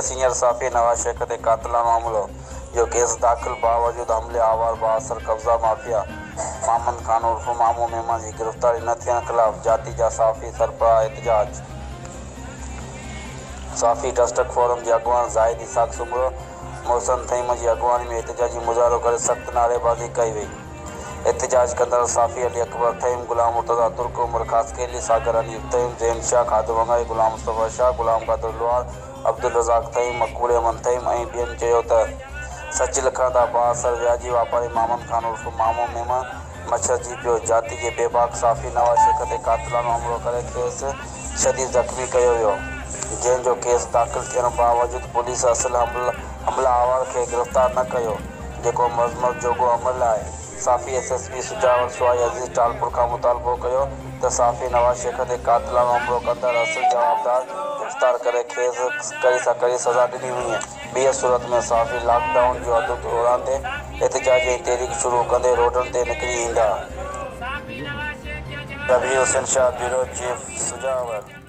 Senior साफ़ी Nawaz Sheikh ते कातिलाना हमलो जो केस दाख़िल बावजूद हमले आवार बासर कब्ज़ा माफिया मोहम्मद खान उर्फ मामू मेमन की गिरफ्तारी न थियण खिलाफ जाती जा साफ़ी सरबराह एहतजाज। साफ़ी ट्रस्ट फोरम के अगवान ज़ाहिद इसाक सुमरो मोहसन तईम की अगवानी में एहतजाजी मुजाहरो कर सख्त नारेबाज़ी कई वई। एहतजाज कंदड़ साफ़ी अली अकबर तईम, गुलाम मुर्तज़ा तुर्क, उमर खासकेली, सागर अली तईम, ज़ैन शाह, खादिम वंगाई, गुलाम मुस्तफ़ा शाह, गुलाम कादिर लोहार, अब्दुल रज़ाक तईम, मक़बूल अहमद तईम ऐं ॿियनि चयो त सच लिखण था बाअसर व्याजी वापारी मोहम्मद खान उर्फ मामू मेमन मच्छर जी पियो जाती के बेबाक साफ़ी नवाज शेख ते कातिलानो हमलो करे खेसि शदीद ज़ख़्मी कयो वियो, जंहिंजो केस दाख़िल थियण बावजूद पुलिस असुल हमलावर खे गिरफ़्तार न कयो, जेको मज़मत जोॻो अमल आहे। साफ़ी SSP सुजावर सुवाई अज़ीज़ टालपुर खां मुतालबो कयो त साफ़ी नवाज शेख ते कातिलानो हमलो कंदड़ असुल जवाबदार गिरफ़्तार करे खेसि कड़ी सज़ा ॾिनी वञे। ॿिए सूरत में साफ़ी लॉकडाउन जो अदद उड़ांदे एहतजाज जी तहरीक शुरू कंदे रोडनि ते निकिरी ईंदा। रबी हुसैन शाह, ब्यूरो चीफ, सुजावर।